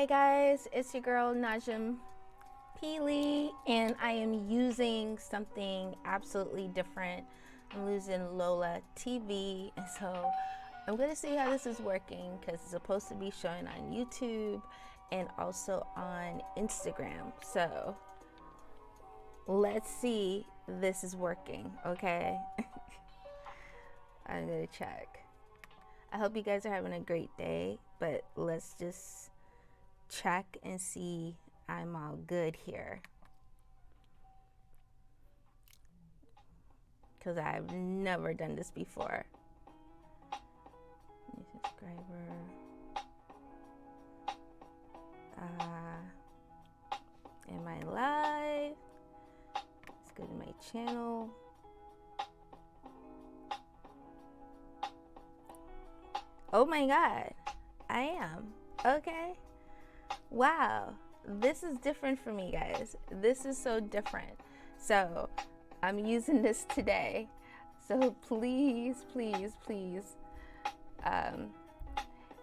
Hi guys, it's your girl Najaam Peely, and I am using something absolutely different. I'm using Lola TV, and so I'm gonna see how this is working because it's supposed to be showing on YouTube and also on Instagram. So let's see this is working, okay? I'm gonna check. I hope you guys are having a great day, but let's just check and see I'm all good here, because I've never done this before. New subscriber. Am I live? Let's go to my channel. Oh my god, I am. Okay. Wow, this is different for me, guys. This is so different. So I'm using this today. So please, please, please.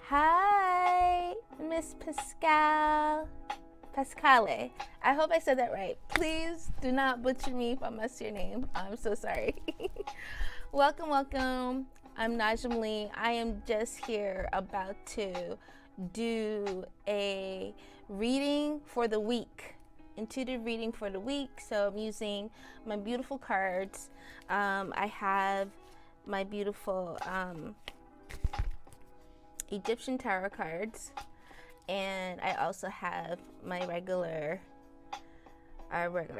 Hi, Miss Pascale. I hope I said that right. Please do not butcher me if I mess your name. I'm so sorry. Welcome, welcome. I'm Najaam Lee. I am just here about to do a reading for the week, intuitive reading for the week. So I'm using my beautiful cards. I have my beautiful Egyptian tarot cards, and I also have my regular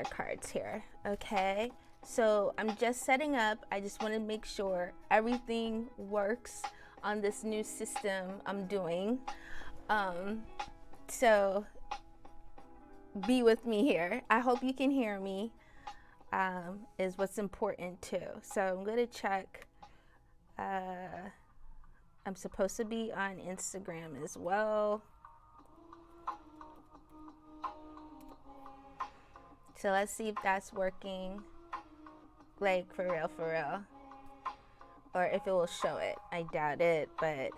cards here. Okay, so I'm just setting up. I just want to make sure everything works on this new system I'm doing. So be with me here. I hope you can hear me, is what's important too. So I'm going to check. I'm supposed to be on Instagram as well. So let's see if that's working, like for real, or if it will show it. I doubt it, but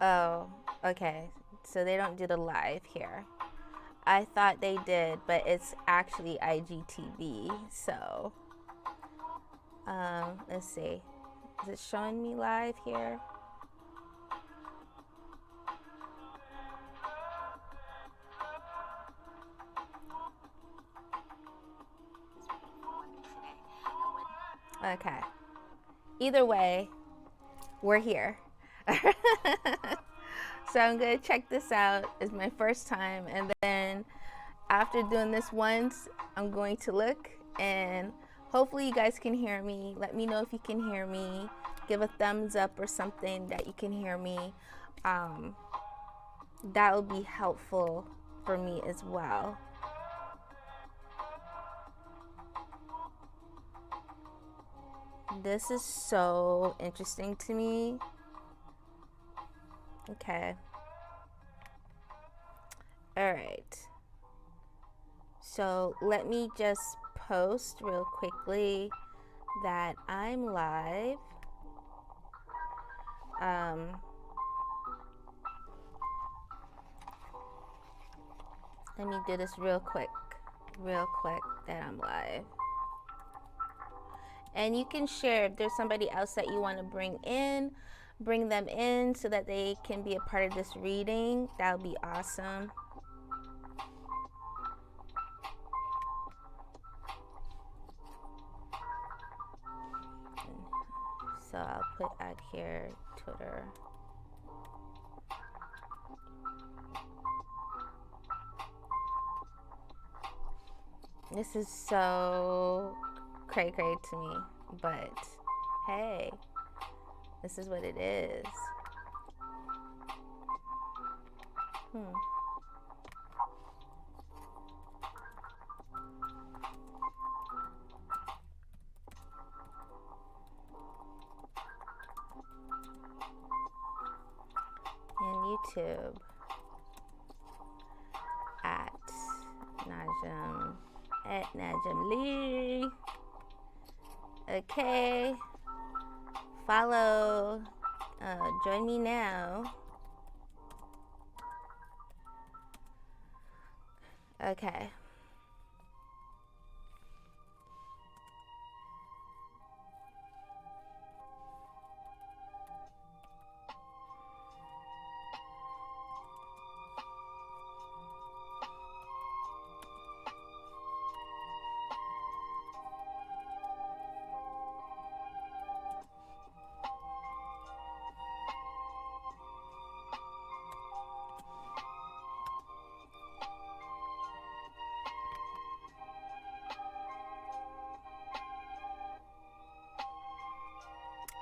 oh, okay. So they don't do the live here. I thought they did, but it's actually IGTV. So let's see. Is it showing me live here? Okay. Either way, we're here. So I'm gonna check this out. It's my first time, and then after doing this once, I'm going to look, and hopefully you guys can hear me. Let me know if you can hear me. Give a thumbs up or something that you can hear me. That will be helpful for me as well. This is so interesting to me. Okay. All right. So let me just post real quickly that I'm live. Let me do this real quick that I'm live. And you can share if there's somebody else that you want to bring them in so that they can be a part of this reading. That would be awesome. So I'll put out here Twitter. This is so cray to me, but hey, this is what it is. And YouTube at Najaam Lee. Okay, follow. Join me now. Okay.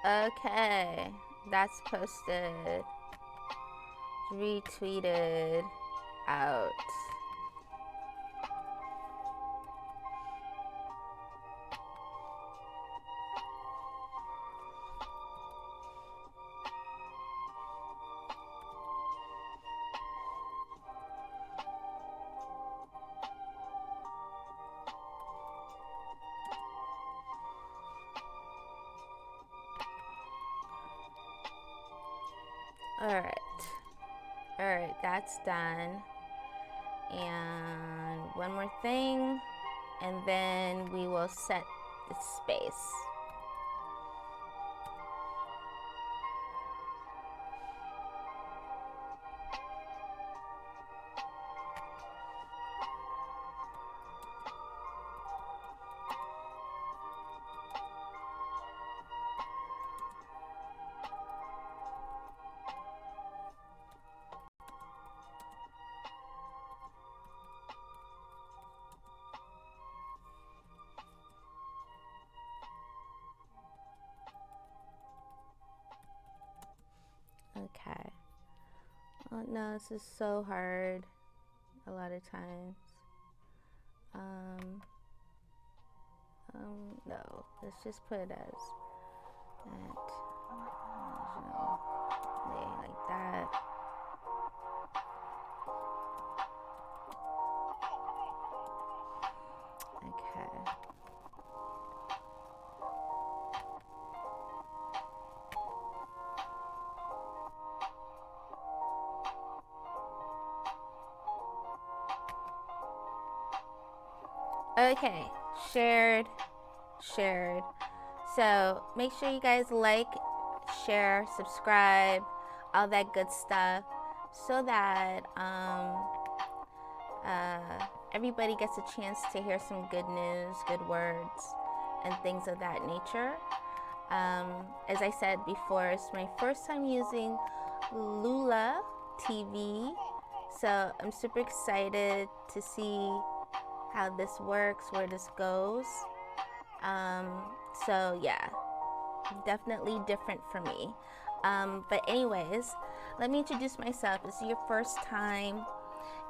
Okay, that's posted, retweeted out. All right, that's done. And one more thing, and then we will set the space. Okay. Oh no, this is so hard a lot of times. No, let's just put it as that, like that. Okay. Okay, shared. So make sure you guys like, share, subscribe, all that good stuff, so that everybody gets a chance to hear some good news, good words, and things of that nature. As I said before, it's my first time using Lula TV, so I'm super excited to see how this works, where this goes. So yeah, definitely different for me. But anyways, let me introduce myself. This is your first time.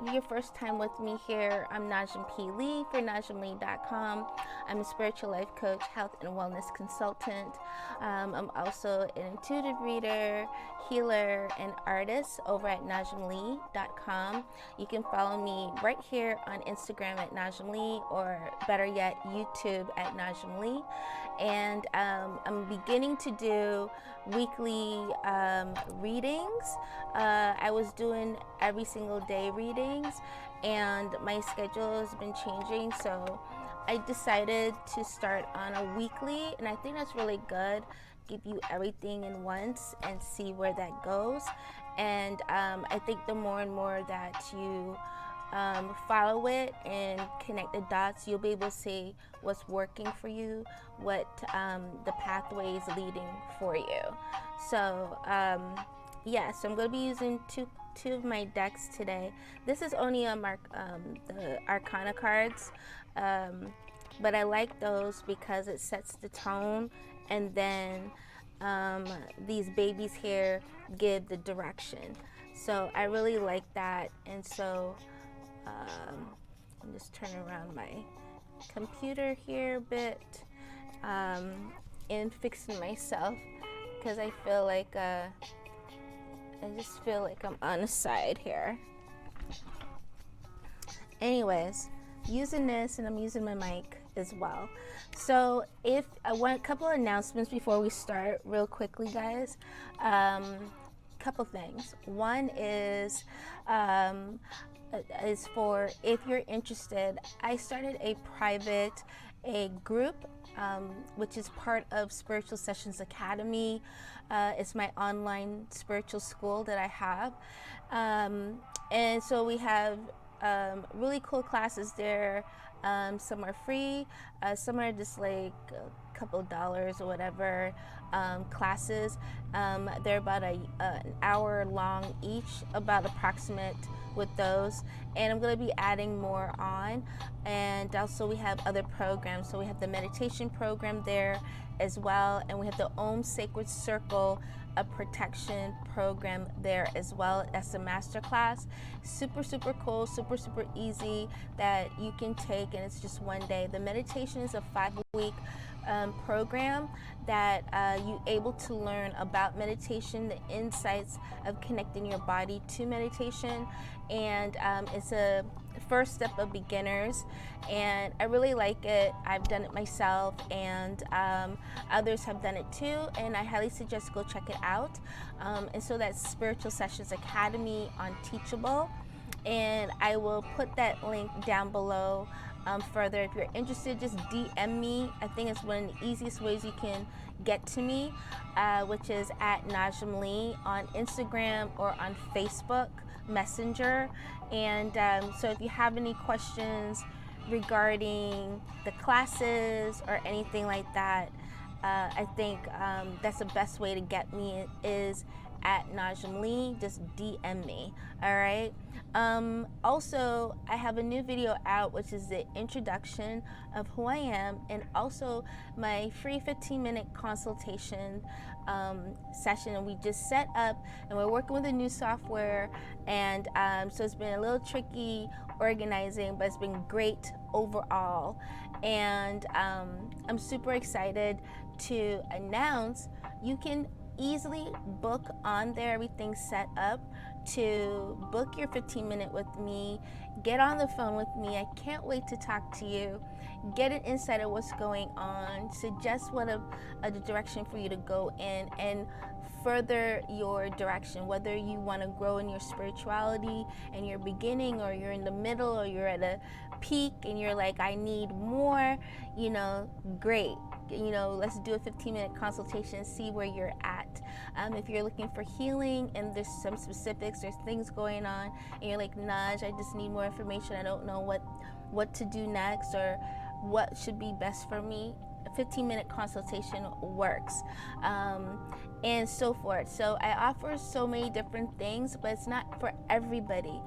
If your first time with me here, I'm Najaam P. Lee for NajaamLee.com. I'm a spiritual life coach, health and wellness consultant. I'm also an intuitive reader, healer, and artist over at NajaamLee.com. You can follow me right here on Instagram at Najaam Lee, or better yet, YouTube at Najaam Lee. And I'm beginning to do weekly readings. I was doing every single day readings, and my schedule has been changing, so I decided to start on a weekly, and I think that's really good. Give you everything in once and see where that goes. And I think the more and more that you follow it and connect the dots, you'll be able to see what's working for you, what the pathway is leading for you. So yeah, so I'm going to be using two of my decks today. This is only the Arcana cards, but I like those because it sets the tone, and then these babies here give the direction. So I really like that, and so I'm just turning around my computer here a bit and fixing myself, because I feel like I just feel like I'm on the side here. Anyways, using this, and I'm using my mic, as well. So if I want a couple of announcements before we start real quickly, guys. Couple things. One is for if you're interested. I started a group, which is part of Spiritual Sessions Academy. It's my online spiritual school that I have, and so we have really cool classes there. Some are free, some are just like a couple dollars or whatever. Classes, they're about an hour long each, about approximate with those, and I'm going to be adding more on. And also we have other programs, so we have the meditation program there as well, and we have the Om Sacred Circle a protection program there as well. That's a master class. Super cool, super easy, that you can take, and it's just one day. The meditation is a 5-week program that you able to learn about meditation, the insights of connecting your body to meditation, and it's a first step of beginners, and I really like it. I've done it myself, and others have done it too, and I highly suggest go check it out. And so that's Spiritual Sessions Academy on Teachable, and I will put that link down below. Further, if you're interested, just DM me. I think it's one of the easiest ways you can get to me, which is at Najaam Lee on Instagram or on Facebook Messenger. And so if you have any questions regarding the classes or anything like that, I think that's the best way to get me is at Najaam Lee. Just DM me. All right. Also, I have a new video out, which is the introduction of who I am, and also my free 15-minute consultation session. We just set up, and we're working with a new software, and so it's been a little tricky organizing, but it's been great overall. And I'm super excited to announce you can easily book on there. Everything's set up to book your 15-minute with me. Get on the phone with me. I can't wait to talk to you, get an insight of what's going on, suggest what a direction for you to go in, and further your direction, whether you want to grow in your spirituality and you're beginning, or you're in the middle, or you're at a peak and you're like, I need more, great. Let's do a 15-minute consultation and see where you're at. If you're looking for healing and there's some specifics, there's things going on, and you're like, Naj, I just need more information. I don't know what to do next or what should be best for me. A 15-minute consultation works, and so forth. So I offer so many different things, but it's not for everybody.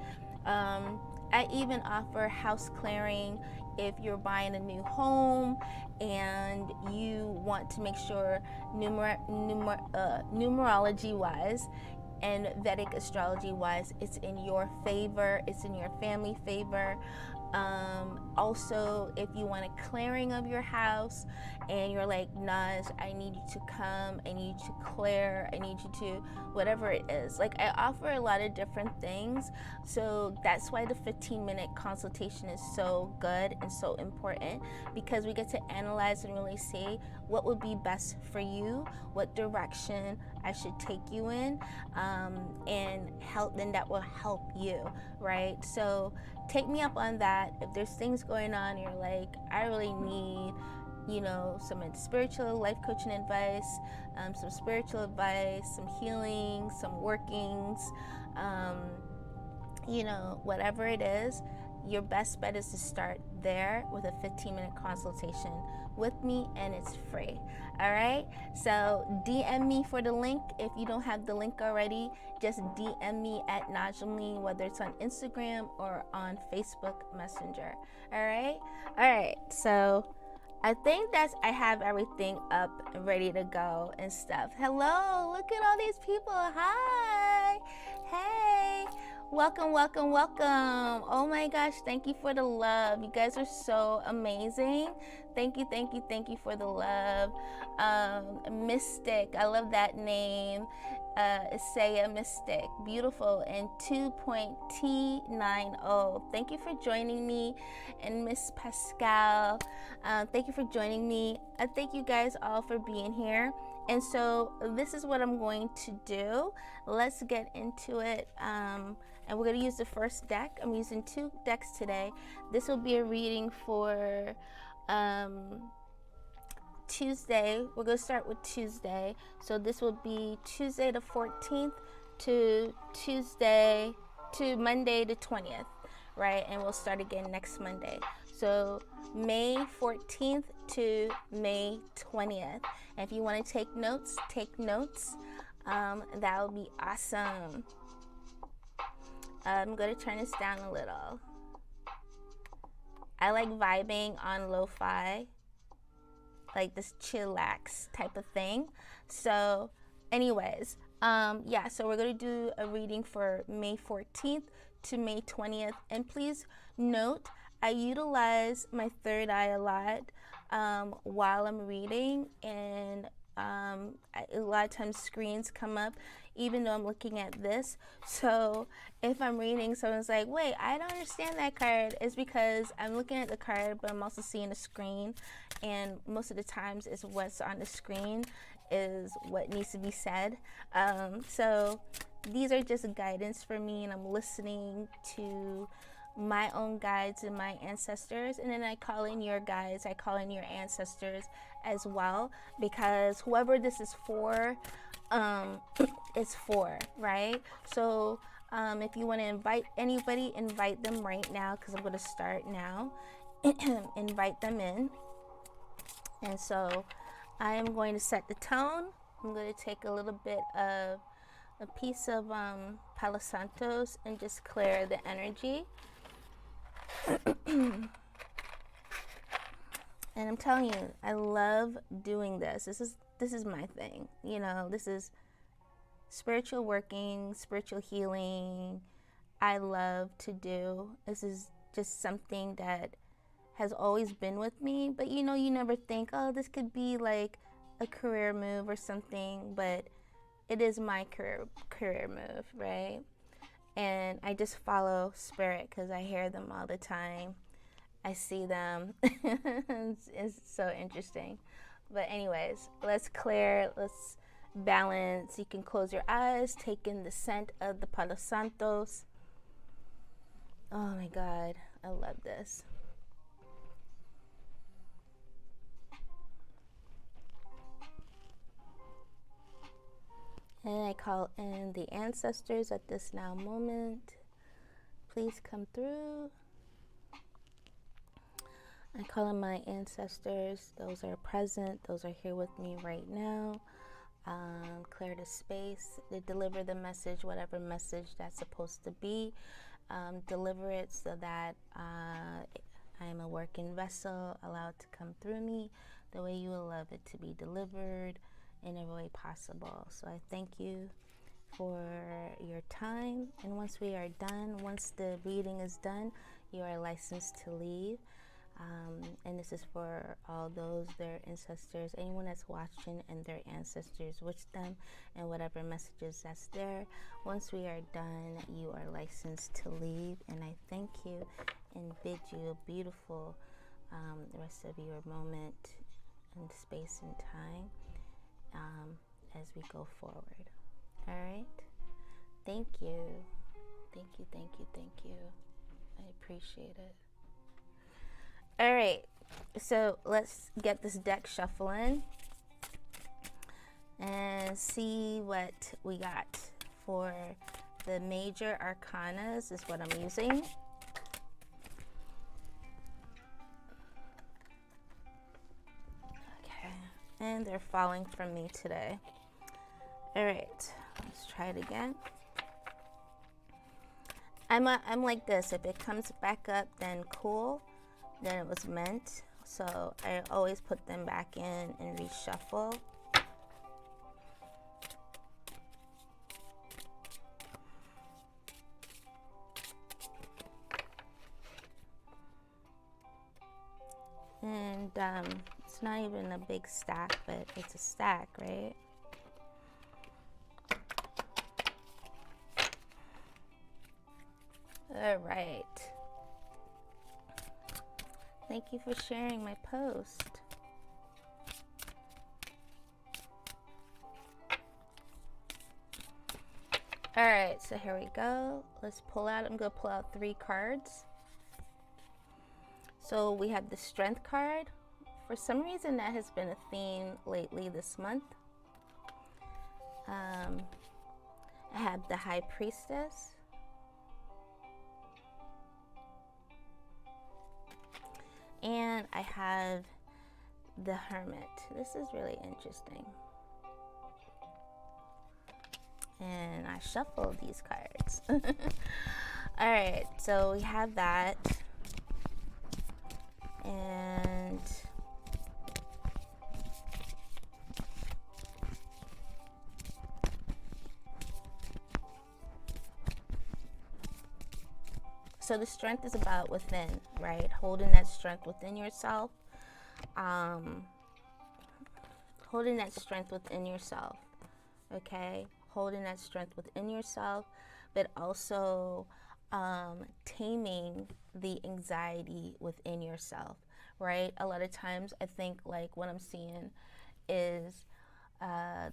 I even offer house clearing if you're buying a new home and you want to make sure numerology wise and Vedic astrology wise, it's in your favor, it's in your family favor. Also, if you want a clearing of your house and you're like, Naz, I need you to come, I need you to clear, I need you to whatever it is. Like, I offer a lot of different things. So that's why the 15-minute consultation is so good and so important, because we get to analyze and really see what would be best for you, what direction I should take you in, and then that will help you, right? So take me up on that. If there's things going on, you're like, I really need, some spiritual life coaching advice, some spiritual advice, some healing, some workings, whatever it is, your best bet is to start there with a 15-minute consultation with me, and it's free. All right, so DM me for the link. If you don't have the link already, just DM me at Najaam Lee, whether it's on Instagram or on Facebook Messenger. All right, so I think I have everything up and ready to go and stuff. Hello, look at all these people. Hi, hey, Welcome, welcome, welcome. Oh my gosh, thank you for the love. You guys are so amazing. Thank you, thank you, thank you for the love. Mystic, I love that name. Isaiah Mystic, beautiful, and 2.T90. Thank you for joining me. And Miss Pascal, thank you for joining me. Thank you guys all for being here. And so this is what I'm going to do. Let's get into it. And we're going to use the first deck. I'm using 2 decks today. This will be a reading for Tuesday. We're going to start with Tuesday. So this will be Tuesday the 14th to Monday the 20th, right? And we'll start again next Monday. So May 14th to May 20th. And if you want to take notes, take notes. That would be awesome. I'm going to turn this down a little. I like vibing on lo-fi, like this chillax type of thing. So anyways, yeah, so we're going to do a reading for May 14th to May 20th. And please note, I utilize my third eye a lot while I'm reading, and a lot of times screens come up even though I'm looking at this. So if I'm reading, someone's like, wait, I don't understand that card, it's because I'm looking at the card, but I'm also seeing the screen, and most of the times it's what's on the screen is what needs to be said. So these are just guidance for me, and I'm listening to my own guides and my ancestors, and then I call in your guides, I call in your ancestors as well, because whoever this is for, it's for, right? So if you want to invite anybody, invite them right now, because I'm going to start now. Invite them in. And so I am going to set the tone. I'm going to take a little bit of a piece of Palo Santos and just clear the energy. And I'm telling you, I love doing this. This is my thing. You know, this is spiritual working, spiritual healing. I love to do. This is just something that has always been with me. But you know, you never think, oh, this could be like a career move or something. But it is my career move, right? And I just follow spirit because I hear them all the time. I see them. It's so interesting. But anyways, let's clear, let's balance. You can close your eyes, take in the scent of the Palo Santos. Oh my God, I love this. And I call in the ancestors at this now moment. Please come through. I call in my ancestors. Those are present. Those are here with me right now. Clear the space. They deliver the message, whatever message that's supposed to be. Deliver it so that I am a working vessel. Allow it to come through me the way you will love it to be delivered in every way possible. So I thank you for your time. And once we are done, once the reading is done, you are licensed to leave. And this is for all those, their ancestors, anyone that's watching and their ancestors with them, and whatever messages that's there. Once we are done, you are licensed to leave. And I thank you and bid you a beautiful rest of your moment and space and time as we go forward. All right? Thank you. Thank you, thank you, thank you. I appreciate it. All right, so let's get this deck shuffling and see what we got for the major arcanas is what I'm using. Okay, and they're falling from me today. All right, let's try it again. I'm like this. If it comes back up, then cool. Then it was meant. So I always put them back in and reshuffle. And it's not even a big stack, but it's a stack, right? All right. Thank you for sharing my post. All right, so here we go. Let's pull out. I'm going to pull out 3 cards. So we have the Strength card. For some reason, that has been a theme lately this month. I have the High Priestess. And I have the Hermit. This is really interesting. And I shuffled these cards. All right, so we have that. And so the strength is about within, right? Holding that strength within yourself. Holding that strength within yourself, okay? Holding that strength within yourself, but also taming the anxiety within yourself, right? A lot of times I think like what I'm seeing is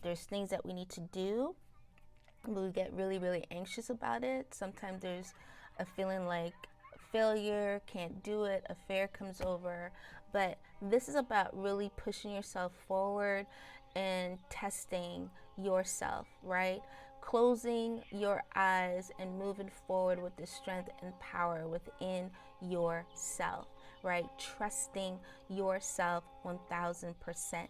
there's things that we need to do, but we get really, really anxious about it. Sometimes there's a feeling like failure, can't do it, a fear comes over. But this is about really pushing yourself forward and testing yourself, right? Closing your eyes and moving forward with the strength and power within yourself, right? Trusting yourself 1000%.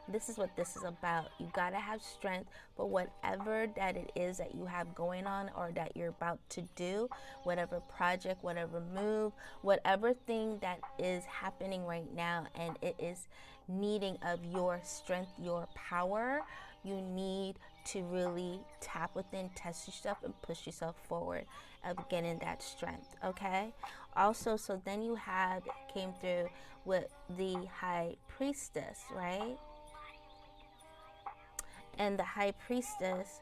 This is what this is about. You gotta have strength, but whatever that it is that you have going on or that you're about to do, whatever project, whatever move, whatever thing that is happening right now, and it is needing of your strength, your power, you need to really tap within, test yourself, and push yourself forward of getting that strength, okay? Also, so then you have, came through with the High Priestess, right? And the High Priestess,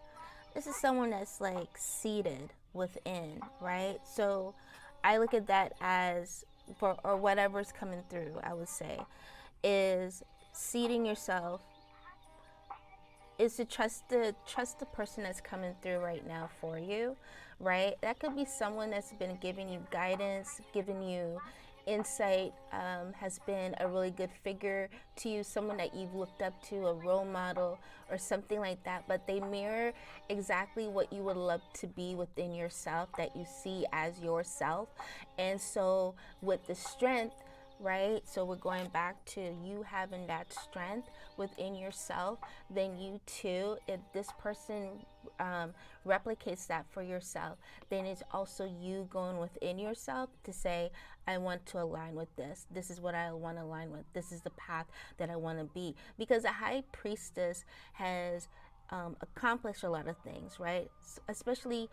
this is someone that's like seated within, right? So I look at that as, for, or whatever's coming through, I would say, is seating yourself, is to trust the person that's coming through right now for you, right? That could be someone that's been giving you guidance, giving you insight, has been a really good figure to you, someone that you've looked up to, a role model or something like that, but they mirror exactly what you would love to be within yourself, that you see as yourself. And so with the strength, right? So we're going back to you having that strength within yourself, then you too, if this person replicates that for yourself, then it's also you going within yourself to say, I want to align with this. This is what I want to align with. This is the path that I want to be. Because a High Priestess has accomplish a lot of things, right? Especially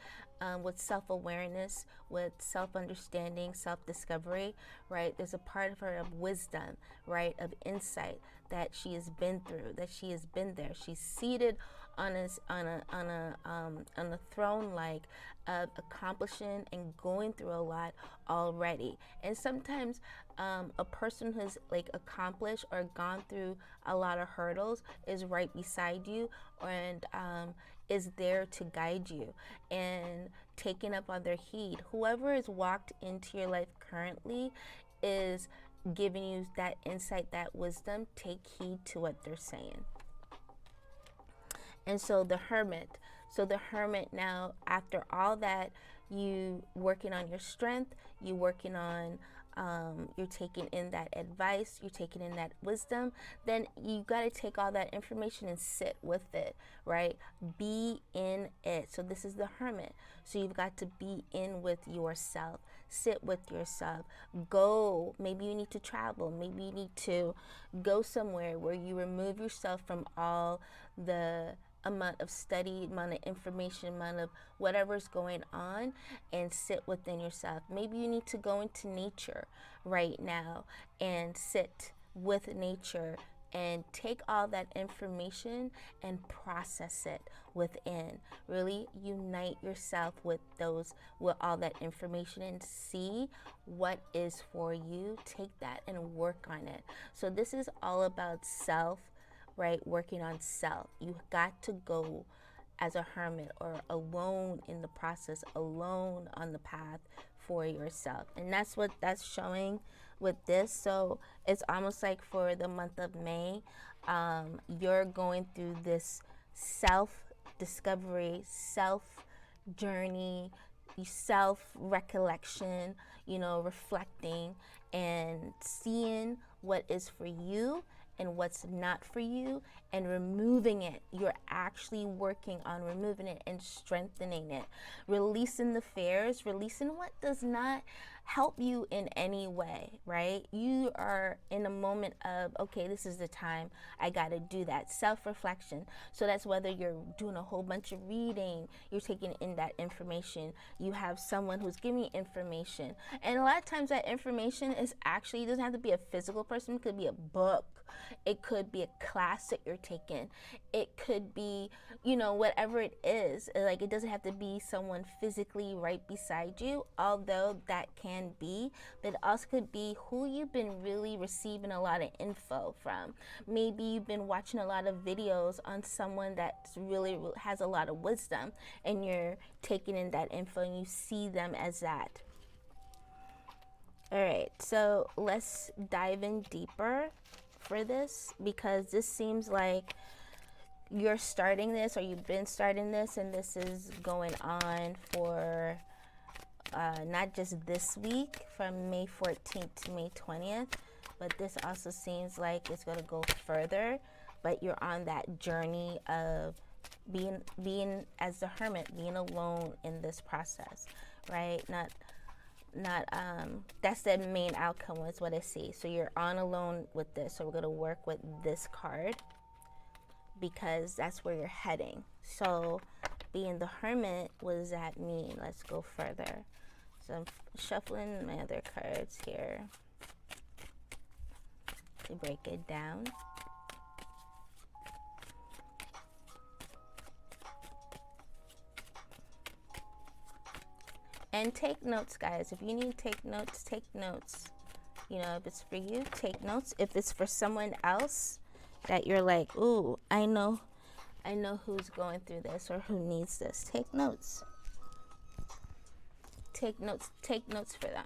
with self-awareness, with self-understanding, self-discovery, right? There's a part of her of wisdom, right? Of insight that she has been through, that she has been there. She's seated on a throne, like of accomplishing and going through a lot already. And sometimes a person who's like accomplished or gone through a lot of hurdles is right beside you and is there to guide you and taking up on their heed. Whoever has walked into your life currently is giving you that insight, that wisdom. Take heed to what they're saying. And so the Hermit. So the Hermit now, after all that, you working on your strength, you working on, you're taking in that advice, you're taking in that wisdom, then you got to take all that information and sit with it, right? Be in it. So this is the Hermit. So you've got to be in with yourself. Sit with yourself. Go. Maybe you need to travel. Maybe you need to go somewhere where you remove yourself from all the amount of study, amount of information, amount of whatever's going on, and sit within yourself. Maybe you need to go into nature right now and sit with nature and take all that information and process it within. Really unite yourself with all that information and see what is for you. Take that and work on it. So this is all about self, right? Working on self. You got to go as a hermit or alone in the process, alone on the path for yourself. And that's what that's showing with this. So it's almost like for the month of May, you're going through this self-discovery, self-journey, self-recollection, reflecting and seeing what is for you and what's not for you, and removing it. You're actually working on removing it and strengthening it, releasing the fears, releasing what does not help you in any way, right? You are in a moment of, okay, this is the time I got to do that self-reflection. So that's whether you're doing a whole bunch of reading, you're taking in that information, you have someone who's giving you information. And a lot of times that information is actually, it doesn't have to be a physical person, it could be a book, it could be a class that you're taking, it could be, whatever it is. Like, it doesn't have to be someone physically right beside you, although that can be, but it also could be who you've been really receiving a lot of info from. Maybe you've been watching a lot of videos on someone that really has a lot of wisdom, and you're taking in that info and you see them as that. All right, so let's dive in deeper for this, because this seems like you're starting this, or you've been starting this, and this is going on for not just this week from May 14th to May 20th, but this also seems like it's going to go further. But you're on that journey of being as the hermit, being alone in this process, right? Not that's the main outcome, is what I see. So you're on alone with this. So we're going to work with this card, because that's where you're heading. So being the hermit, what does that mean? Let's go further. So I'm shuffling my other cards here to break it down. And take notes, guys. If you need to take notes, take notes. If it's for you, take notes. If it's for someone else that you're like, ooh, I know who's going through this or who needs this, take notes. Take notes for them.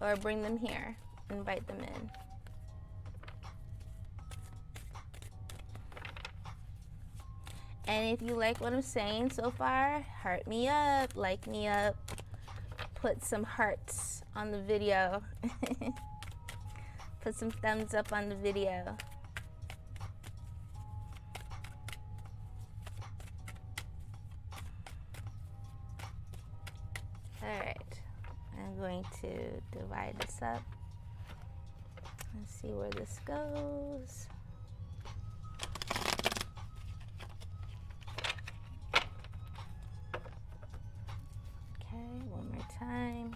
Or bring them here, invite them in. And if you like what I'm saying so far, heart me up, like me up, put some hearts on the video. Put some thumbs up on the video. Alright, I'm going to divide this up. Let's see where this goes. Okay, one more time.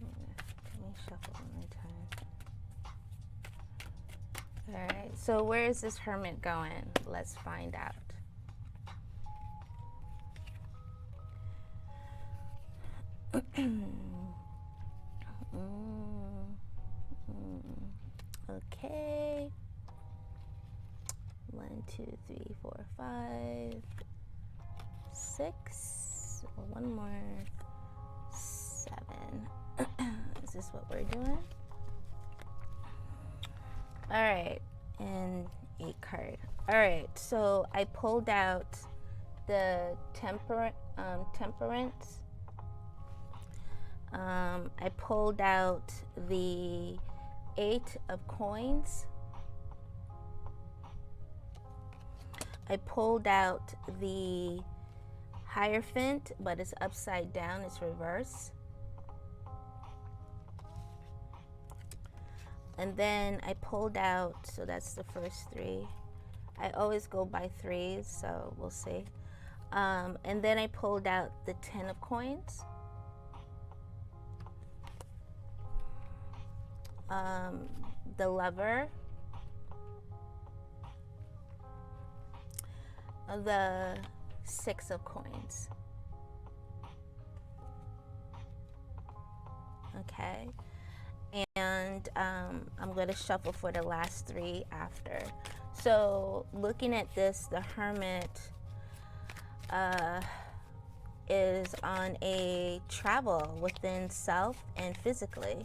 Let me shuffle one more time. All right, so where is this hermit going? Let's find out. Okay. 1, 2, 3, 4, 5, 6. One more. 7. Is this what we're doing? All right, and 8 card. All right, so I pulled out the temperance. I pulled out the 8 of coins. I pulled out the Hierophant, but it's upside down, it's reverse. And then I pulled out, so that's the first three. I always go by threes, so we'll see. And then I pulled out the 10 of coins. The lover. The 6 of coins. Okay. And I'm going to shuffle for the last three after. So looking at this, the Hermit is on a travel within self and physically.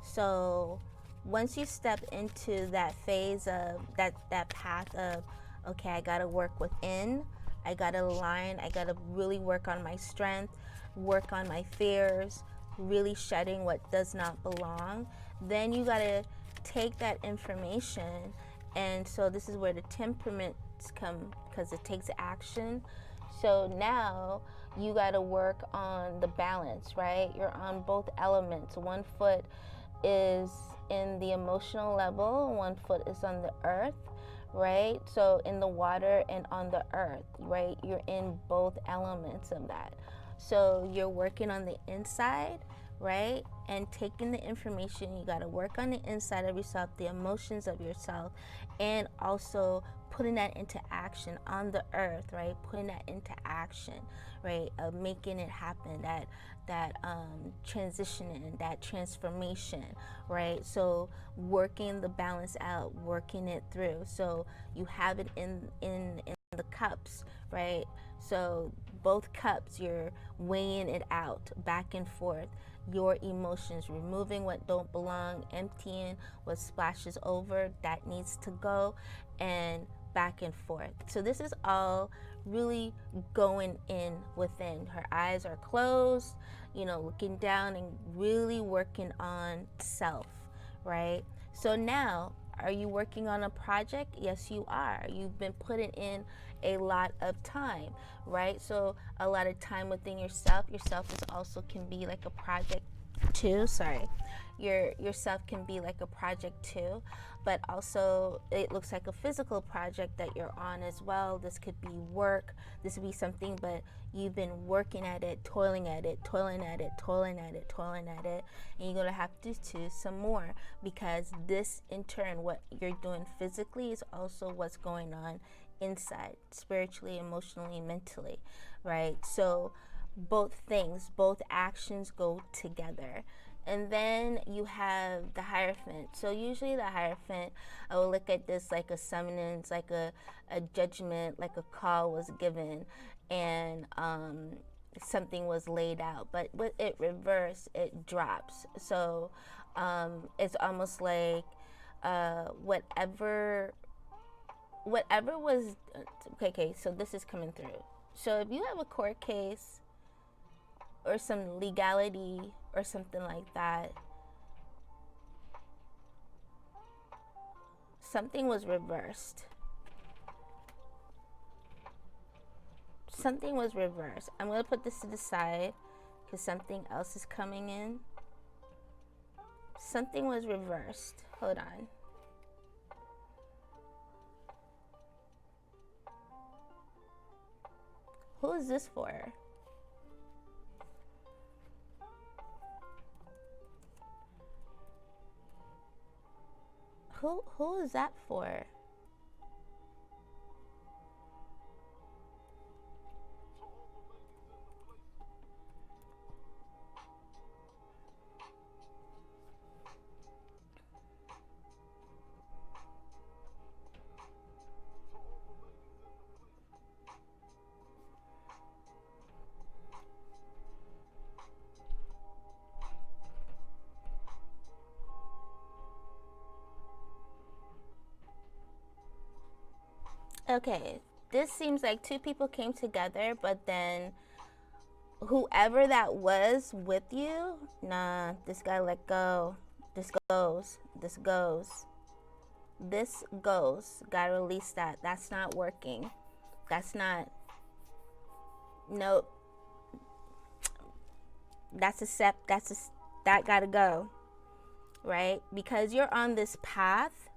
So once you step into that phase of that path of, okay, I got to work within, I got to align, I got to really work on my strength, work on my fears, really shedding what does not belong, then you got to take that information. And so this is where the temperaments come, because it takes action. So now you got to work on the balance, right? You're on both elements. One foot is in the emotional level, one foot is on the earth, right? So in the water and on the earth, right? You're in both elements of that. So you're working on the inside, right? And taking the information, you got to work on the inside of yourself, the emotions of yourself, and also putting that into action on the earth, right? Putting that into action, right? Of making it happen, that transitioning, that transformation, right? So working the balance out, working it through. So you have it in the cups, right? So both cups, you're weighing it out back and forth. Your emotions, removing what don't belong, emptying what splashes over that needs to go, and back and forth. So this is all really going in within. Her eyes are closed, you know, looking down and really working on self, right? So now, are you working on a project? Yes, you are. You've been putting in a lot of time, right? So a lot of time within yourself. Yourself is also can be like a project too. Sorry. Yourself can be like a project too, but also it looks like a physical project that you're on as well. This could be work, this would be something, but you've been working at it, toiling at it, toiling at it, toiling at it, toiling at it, and you're gonna have to do some more, because this in turn, what you're doing physically is also what's going on inside, spiritually, emotionally, mentally, right? So both things, both actions go together. And then you have the Hierophant. So usually the Hierophant, I will look at this like a summons, like a judgment, like a call was given, and something was laid out. But with it reversed, it drops. So it's almost like whatever was, okay, so this is coming through. So if you have a court case or some legality or something like that, something was reversed. Something was reversed. I'm going to put this to the side because something else is coming in. Something was reversed. Hold on. Who is this for? Who is that for? Okay, this seems like two people came together, but then whoever that was with you, nah, this guy let go. This goes. This goes. This goes. Gotta release that. That's not working. That's not. nope, that's a step, that gotta go, right? Because you're on this path,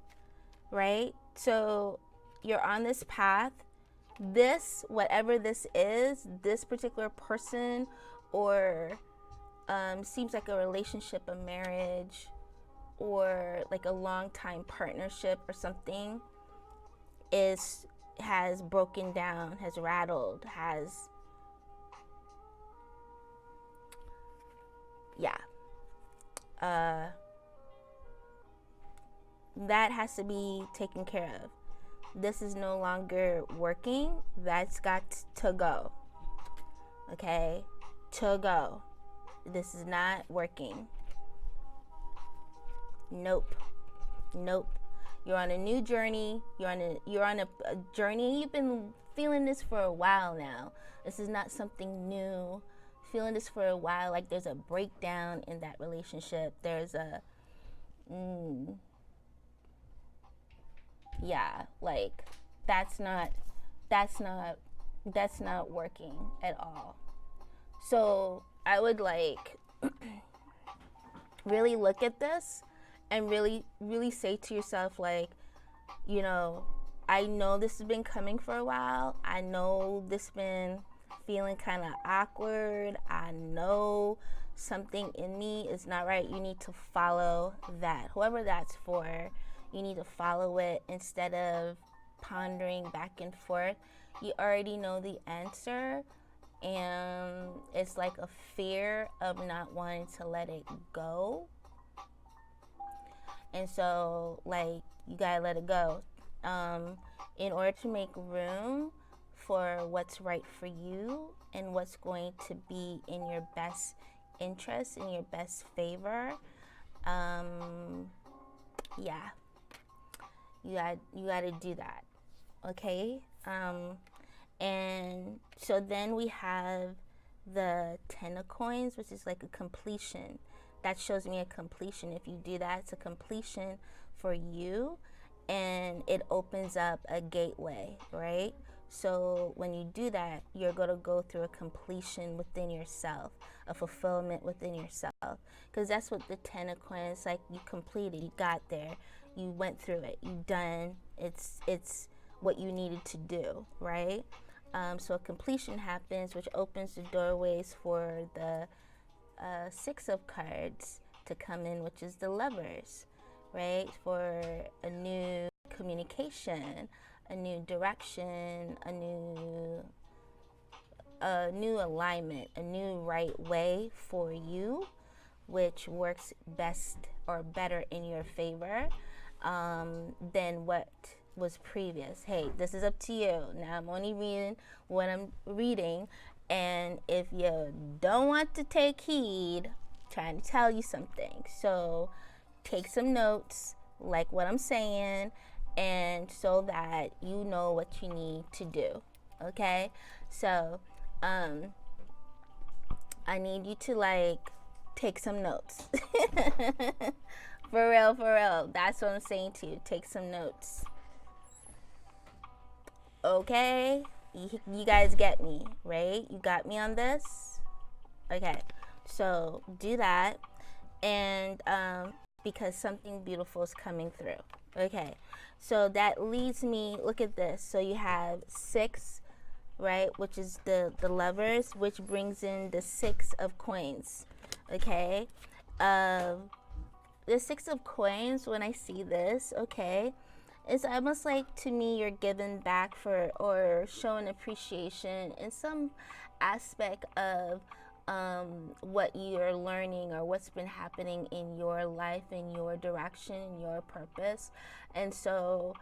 right? So you're on this path. This, whatever this is, this particular person, or seems like a relationship, a marriage, or like a long time partnership or something, has broken down, has rattled, has, yeah, that has to be taken care of. This is no longer working. That's got to go. Okay? To go. This is not working. Nope. Nope. You're on a new journey. You're on a journey. You've been feeling this for a while now. This is not something new. Feeling this for a while, like there's a breakdown in that relationship. There's a yeah, like that's not working at all. So I would like really look at this and really say to yourself, like, you know, I know this has been coming for a while. I know this has been feeling kind of awkward. I know something in me is not right. You need to follow that. Whoever that's for, you need to follow it instead of pondering back and forth. You already know the answer, and it's like a fear of not wanting to let it go. And so, like, you gotta let it go. In order to make room for what's right for you and what's going to be in your best interest, in your best favor, yeah, you gotta do that. Okay? And so then we have the 10 of coins, which is like a completion. That shows me a completion. If you do that, it's a completion for you, and it opens up a gateway, right? So when you do that, you're going to go through a completion within yourself, a fulfillment within yourself, because that's what the 10 of coins, like, you completed, you got there, you went through it, you done. It's what you needed to do, right? So a completion happens, which opens the doorways for the 6 of cards to come in, which is the Lovers, right? For a new communication, a new direction, a new alignment, a new right way for you, which works best or better in your favor than what was previous. Hey, this is up to you. Now I'm only reading what I'm reading, and if you don't want to take heed, I'm trying to tell you something. So take some notes, like what I'm saying, and so that you know what you need to do. Okay? So I need you to, like, take some notes. For real. That's what I'm saying to you. Take some notes. Okay? You guys get me, right? You got me on this? Okay. So do that. And because something beautiful is coming through. Okay. So that leads me, look at this. So you have 6, right? Which is the Lovers, which brings in the 6 of coins. Okay. The 6 of coins, when I see this, okay, it's almost like, to me, you're giving back for, or showing appreciation in some aspect of what you're learning or what's been happening in your life, in your direction, in your purpose. And so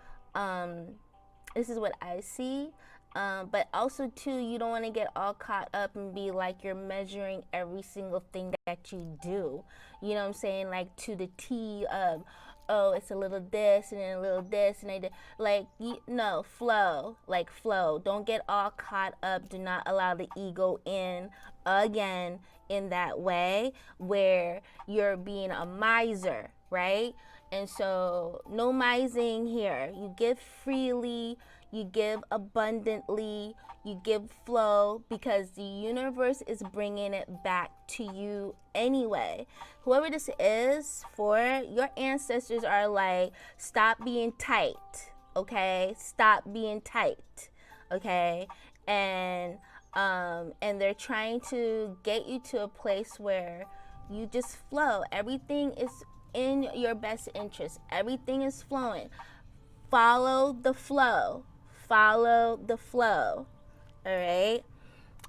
this is what I see. But also, too, you don't want to get all caught up and be like you're measuring every single thing that you do. You know what I'm saying? Like, to the T of, oh, it's a little this and then a little this. And they like, no, flow. Like, flow. Don't get all caught up. Do not allow the ego in again in that way where you're being a miser, right? And so no mising here. You give freely, you give abundantly, you give flow, because the universe is bringing it back to you anyway. Whoever this is for, your ancestors are like, stop being tight, okay? Stop being tight, okay? And they're trying to get you to a place where you just flow. Everything is in your best interest. Everything is flowing. Follow the flow. Follow the flow. All right.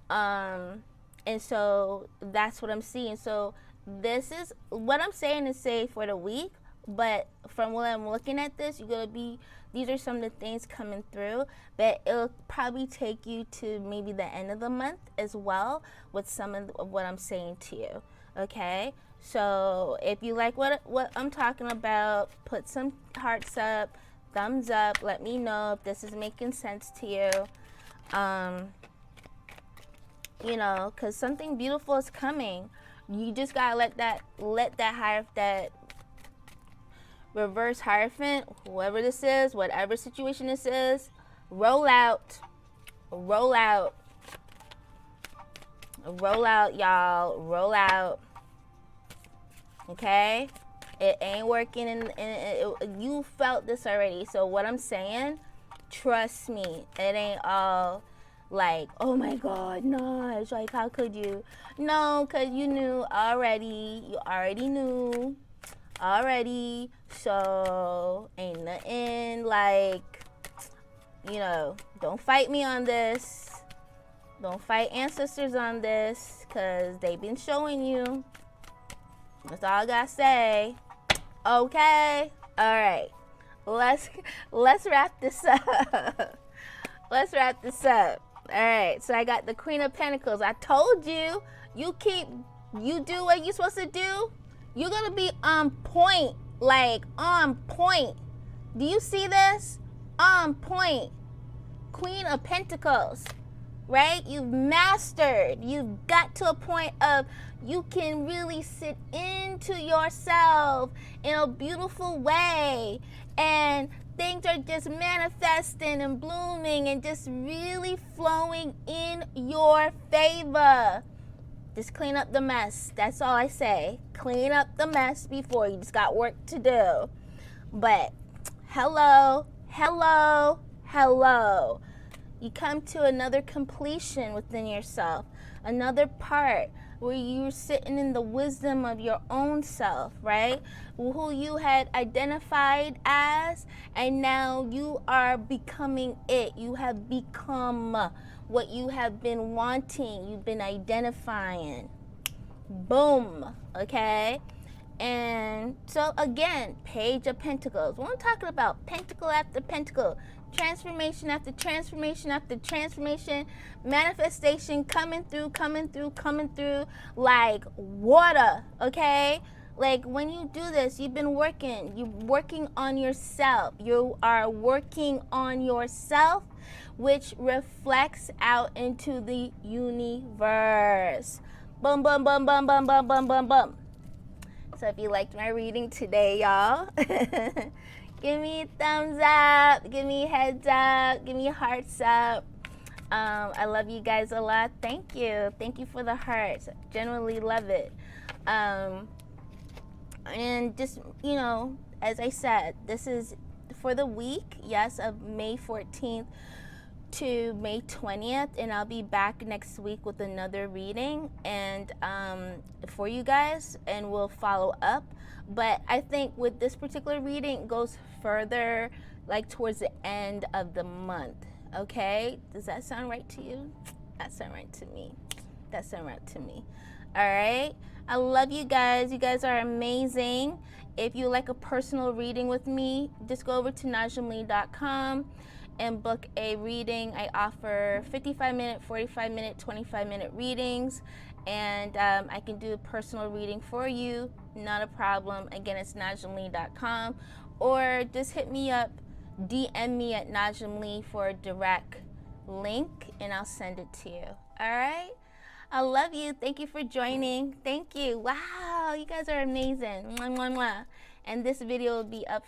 And so that's what I'm seeing. So this is what I'm saying is say for the week, but from what I'm looking at this, you're gonna be, these are some of the things coming through, but it'll probably take you to maybe the end of the month as well with some of what I'm saying to you. Okay, so if you like what I'm talking about, put some hearts up, thumbs up, let me know if this is making sense to you. You know, because something beautiful is coming. You just gotta let that reverse Hierophant, whoever this is, whatever situation this is, roll out, y'all, roll out. Okay, it ain't working, and you felt this already. So what I'm saying, trust me, it ain't all like, oh my God, Naj, like how could you? No, cause you knew already. You already knew already. So ain't nothing like, you know, don't fight me on this. Don't fight ancestors on this, cause they've been showing you. That's all I gotta say. Okay, all right. Let's wrap this up. Let's wrap this up. All right, so I got the Queen of Pentacles. I told you, you do what you're supposed to do, you're gonna be on point, like on point. Do you see this? On point. Queen of Pentacles, right? You've mastered. You've got to a point of you can really sit into yourself in a beautiful way, and things are just manifesting and blooming and just really flowing in your favor. Just clean up the mess. That's all I say. Clean up the mess before. You just got work to do. But hello. You come to another completion within yourself. Another part where you're sitting in the wisdom of your own self, right? Who you had identified as, and now you are becoming it. You have become what you have been wanting. You've been identifying. Boom. Okay? And so again, Page of Pentacles. When I'm talking about pentacle after pentacle, transformation after transformation after transformation, manifestation coming through like water, okay? Like when you do this, you're working on yourself. You are working on yourself, which reflects out into the universe. Boom, boom, boom, boom, boom, boom, boom, boom, boom. So if you liked my reading today, y'all, give me a thumbs up, give me a heads up, give me hearts up. I love you guys a lot. Thank you. Thank you for the hearts. Genuinely love it. And just, you know, as I said, this is for the week, yes, of May 14th to May 20th, and I'll be back next week with another reading and for you guys, and we'll follow up. But I think with this particular reading, it goes further, like towards the end of the month. Okay, does that sound right to you? That sound right to me. That sound right to me. All right, I love you guys. You guys are amazing. If you like a personal reading with me, just go over to najaamlee.com and book a reading. I offer 55-minute, 45-minute, 25-minute readings, and I can do a personal reading for you, not a problem. Again, it's najaamlee.com, or just hit me up, DM me at najaamlee for a direct link, and I'll send it to you. All right? I love you. Thank you for joining. Thank you. Wow, you guys are amazing. Mwah, mwah, mwah. and this video will be up